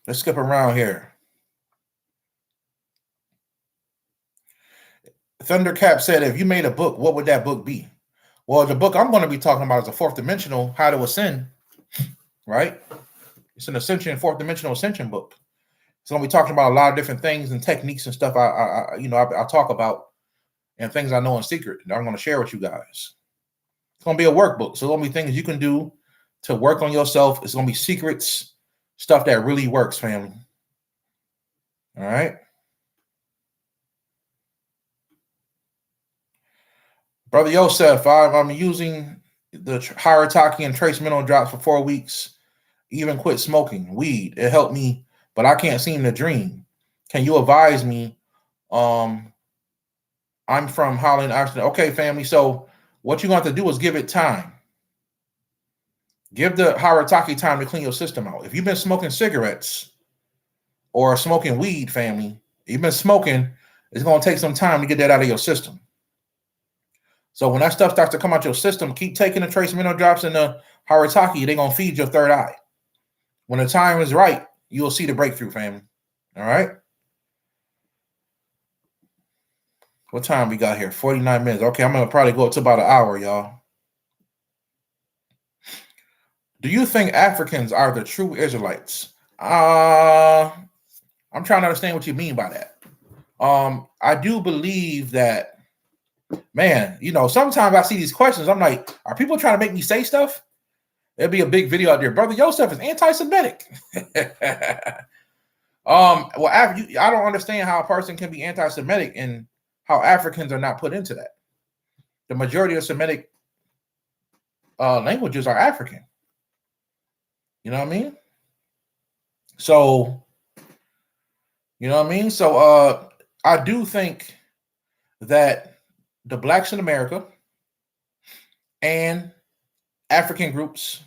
Let's skip around here. Thundercap said, if you made a book, what would that book be? Well, the book I'm going to be talking about is a fourth dimensional, how to ascend, right? It's an ascension, fourth dimensional ascension book. So I'm going to be talking about a lot of different things and techniques and stuff I talk about and things I know in secret that I'm going to share with you guys. It's going to be a workbook. So there's going to be things you can do to work on yourself. It's going to be secrets, stuff that really works, family. All right. Brother Yosef, I'm using the Harataki and trace mineral drops for 4 weeks. Even quit smoking weed. It helped me, but I can't seem to dream. Can you advise me? I'm from Holland, Ireland. Okay, family. So what you're going to have to do is give it time. Give the Harataki time to clean your system out. If you've been smoking cigarettes or smoking weed, family, you've been smoking, it's going to take some time to get that out of your system. So when that stuff starts to come out your system, keep taking the trace mineral drops and the Harataki. They're going to feed your third eye. When the time is right, you'll see the breakthrough, family. All right? What time we got here? 49 minutes. Okay, I'm going to probably go up to about an hour, y'all. Do you think Africans are the true Israelites? I'm trying to understand what you mean by that. I do believe that, man, sometimes I see these questions. I'm like, are people trying to make me say stuff? There'll be a big video out there. Brother Joseph is anti-Semitic. Well, I don't understand how a person can be anti-Semitic and how Africans are not put into that. The majority of Semitic languages are African. You know what I mean? So, So I do think that the blacks in America and African groups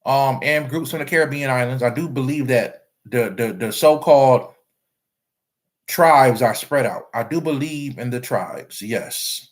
and groups from the Caribbean islands, I do believe that the so-called tribes are spread out. I do believe in the tribes, yes.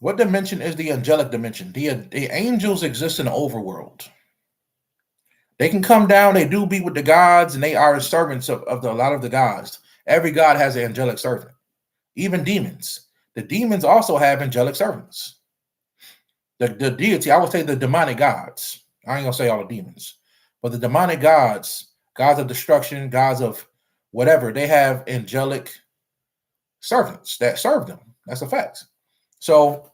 What dimension is the angelic dimension? The angels exist in the overworld. They can come down, they do be with the gods, and they are servants of a lot of the gods. Every god has an angelic servant, even demons. The demons also have angelic servants. The deity, I would say the demonic gods. I ain't gonna say all the demons, but the demonic gods, gods of destruction, gods of whatever, they have angelic servants that serve them. That's a fact. So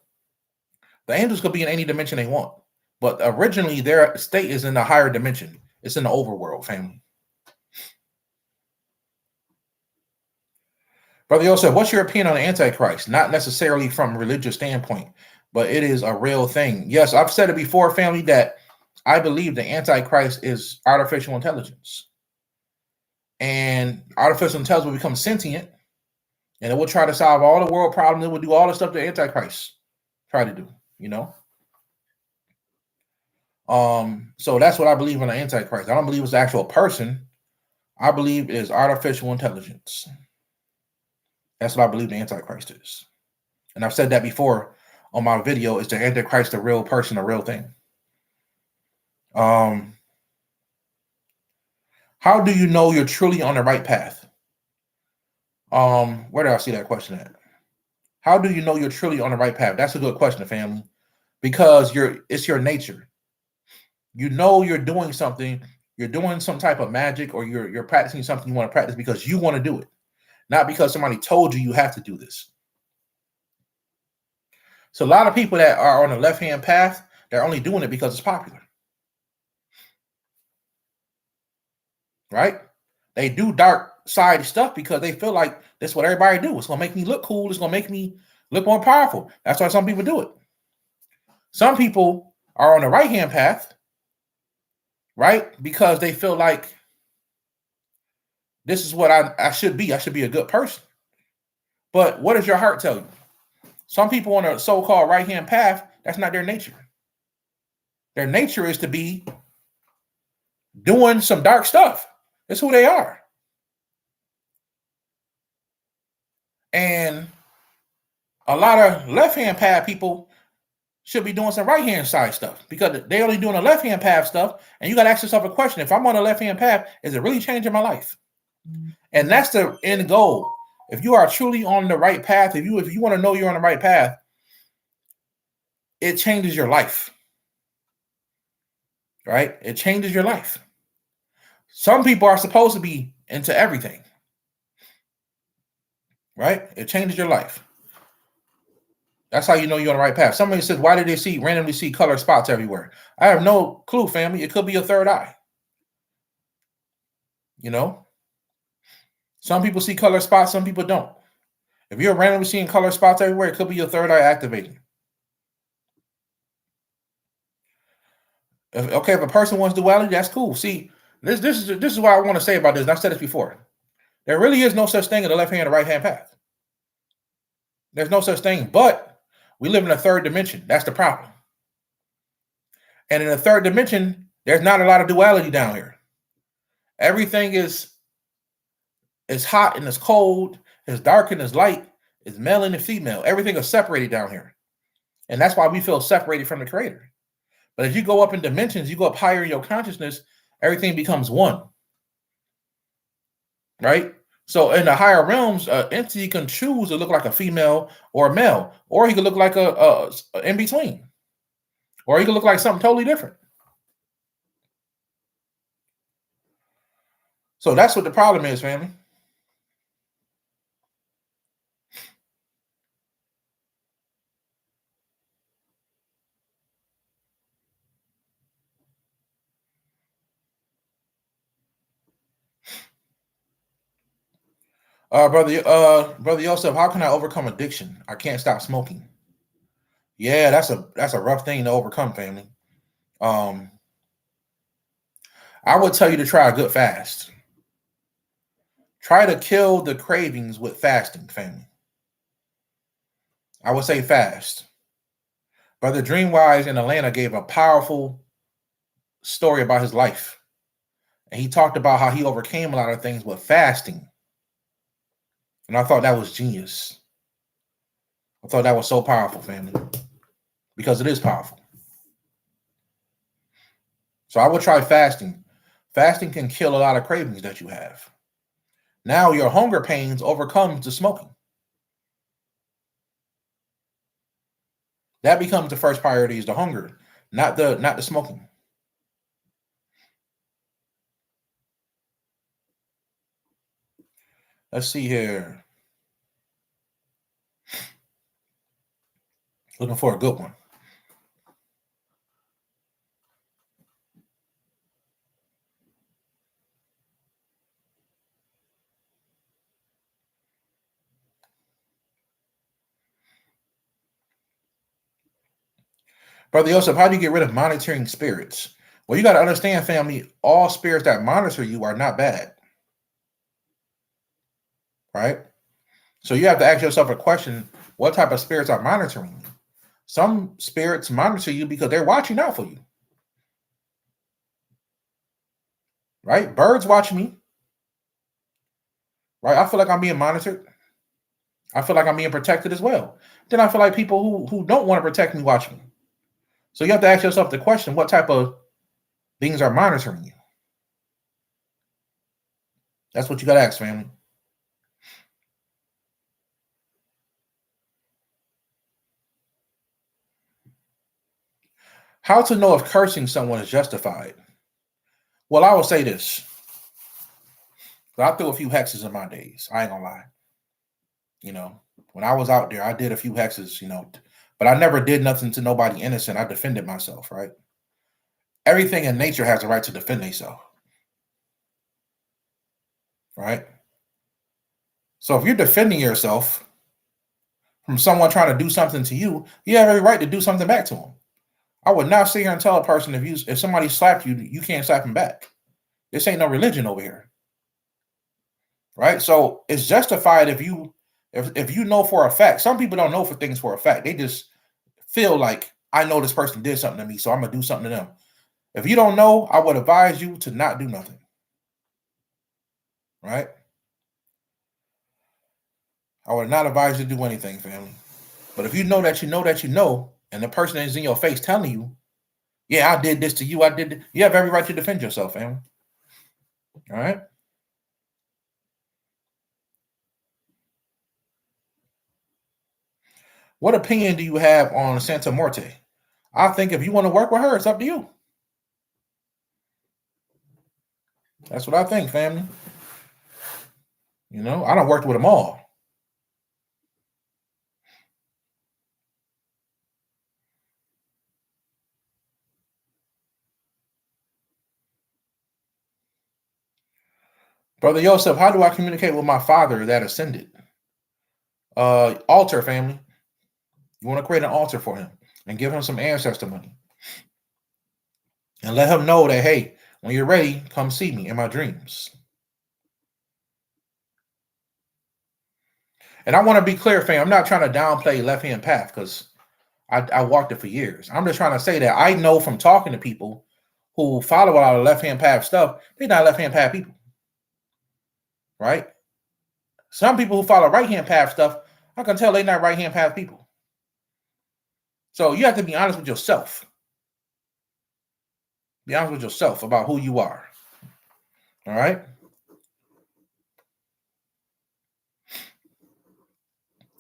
the angels could be in any dimension they want, but originally their state is in the higher dimension. It's in the overworld, family. Brother Yosef, what's your opinion on the Antichrist? Not necessarily from a religious standpoint, but it is a real thing. Yes, I've said it before, family, that I believe the Antichrist is artificial intelligence. And artificial intelligence will become sentient, and it will try to solve all the world problems. It will do all the stuff the Antichrist try to do, you know? So that's what I believe in the Antichrist. I don't believe it's the actual person. I believe it is artificial intelligence. That's what I believe the Antichrist is. And I've said that before on my video. Is the Antichrist a real person, a real thing? How do you know you're truly on the right path? Where did I see that question at? How do you know you're truly on the right path? That's a good question, family, because it's your nature. You know you're doing something, you're doing some type of magic, or you're practicing something you want to practice because you want to do it, not because somebody told you have to do this. So a lot of people that are on the left-hand path, they're only doing it because it's popular. Right? They do dark side stuff because they feel like that's what everybody do. It's gonna make me look cool, it's gonna make me look more powerful. That's why some people do it. Some people are on the right-hand path, right? Because they feel like this is what I should be. I should be a good person. But what does your heart tell you? Some people on a so-called right-hand path, that's not their nature. Their nature is to be doing some dark stuff. That's who they are. And a lot of left-hand path people should be doing some right-hand side stuff because they only doing the left-hand path stuff. And you got to ask yourself a question. If I'm on the left-hand path, is it really changing my life? And that's the end goal. If you are truly on the right path, if you want to know you're on the right path, it changes your life. Right? It changes your life. Some people are supposed to be into everything. Right? It changes your life. That's how you know you're on the right path. Somebody says, why did they randomly see color spots everywhere? I have no clue, family. It could be a third eye. You know? Some people see color spots, some people don't. If you're randomly seeing color spots everywhere, it could be your third eye activating. If a person wants duality, that's cool. See, this is what I want to say about this. And I've said this before. There really is no such thing as a left hand or right hand path. There's no such thing, but we live in a third dimension. That's the problem. And in a third dimension, there's not a lot of duality down here. Everything is hot and it's cold, it's dark and it's light, it's male and female. Everything is separated down here. And that's why we feel separated from the creator. But as you go up in dimensions, you go up higher in your consciousness, everything becomes one. Right? So in the higher realms, an entity can choose to look like a female or a male, or he could look like a in between, or he could look like something totally different. So that's what the problem is, family. Brother Yosef, how can I overcome addiction? I can't stop smoking. Yeah, that's a rough thing to overcome, family. I would tell you to try a good fast. Try to kill the cravings with fasting, family. I would say fast. Brother Dreamwise in Atlanta gave a powerful story about his life. And he talked about how he overcame a lot of things with fasting. And I thought that was genius. I thought that was so powerful, family, because it is powerful. So I would try fasting. Fasting can kill a lot of cravings that you have. Now your hunger pains overcomes the smoking. That becomes the first priority, is the hunger, not the smoking. Let's see here. Looking for a good one. Brother Joseph, how do you get rid of monitoring spirits? Well, you got to understand, family, all spirits that monitor you are not bad, right? So you have to ask yourself a question: what type of spirits are monitoring you? Some spirits monitor you because they're watching out for you, right? Birds watch me, right? I feel like I'm being monitored. I feel like I'm being protected as well. Then I feel like people who don't want to protect me watch me. So you have to ask yourself the question: what type of things are monitoring you? That's what you got to ask, family. How to know if cursing someone is justified? Well, I will say this. I threw a few hexes in my days. I ain't gonna lie. When I was out there, I did a few hexes, but I never did nothing to nobody innocent. I defended myself, right? Everything in nature has a right to defend themselves, right? So if you're defending yourself from someone trying to do something to you, you have every right to do something back to them. I would not sit here and tell a person if somebody slapped you, you can't slap him back. This ain't no religion over here, right? So it's justified if you know for a fact. Some people don't know for things for a fact. They just feel like, I know this person did something to me, so I'm gonna do something to them. If you don't know, I would advise you to not do nothing, right? I would not advise you to do anything, family. But if you know that you know that you know, and the person is in your face telling you, yeah, I did this to you, you have every right to defend yourself, family. All right? What opinion do you have on Santa Morte? I think if you want to work with her, it's up to you. That's what I think, family. I don't worked with them all. Brother Joseph, how do I communicate with my father that ascended? Altar, family. You want to create an altar for him and give him some ancestor money. And let him know that, hey, when you're ready, come see me in my dreams. And I want to be clear, fam. I'm not trying to downplay left-hand path because I walked it for years. I'm just trying to say that I know from talking to people who follow a lot of left-hand path stuff, they're not left-hand path people, right? Some people who follow right-hand path stuff, I can tell they're not right-hand path people. So you have to be honest with yourself. Be honest with yourself about who you are. All right?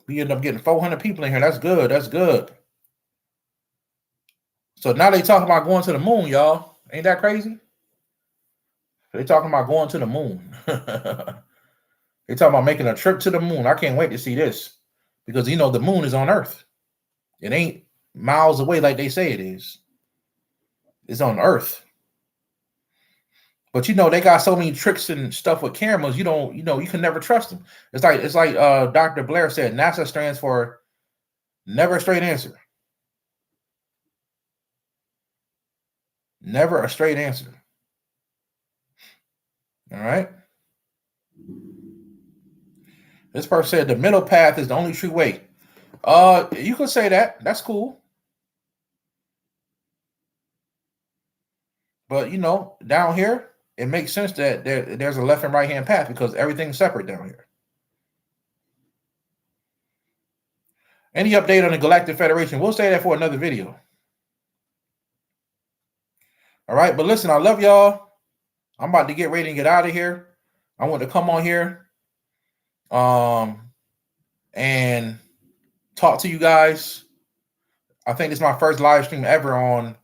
We end up getting 400 people in here. That's good. That's good. So now they talking about going to the moon, y'all. Ain't that crazy? They talking about going to the moon. They talking about making a trip to the moon. I can't wait to see this because the moon is on Earth. It ain't miles away like they say it is. It's on Earth. But they got so many tricks and stuff with cameras. You can never trust them. It's like Dr. Blair said. NASA stands for never a straight answer. Never a straight answer. All right. This person said the middle path is the only true way. You could say that. That's cool. But down here, it makes sense that there's a left and right hand path because everything's separate down here. Any update on the Galactic Federation? We'll say that for another video. All right, but listen, I love y'all. I'm about to get ready to get out of here. I want to come on here and talk to you guys. I think this is my first live stream ever on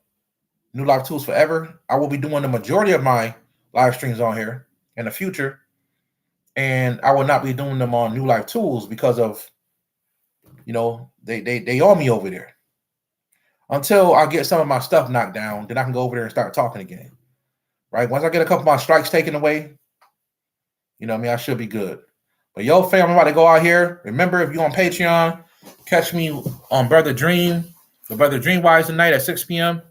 New Life Tools Forever. I will be doing the majority of my live streams on here in the future, and I will not be doing them on New Life Tools because of, you know, they owe me over there. Until I get some of my stuff knocked down, then I can go over there and start talking again. Right? Once I get a couple of my strikes taken away, you know what I mean, I should be good. But yo, fam, I'm about to go out here. Remember, if you're on Patreon, catch me on Brother Dream, the Brother Dreamwise tonight at 6 p.m.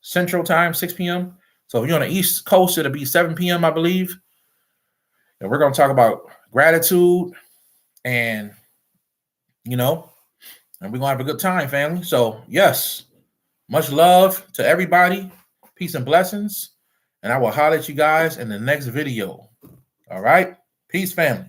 Central Time, 6 p.m. So if you're on the East Coast, it'll be 7 p.m., I believe. And we're going to talk about gratitude and, you know, and we're going to have a good time, family. So, yes, much love to everybody. Peace and blessings. And I will holler at you guys in the next video. All right? Peace, family.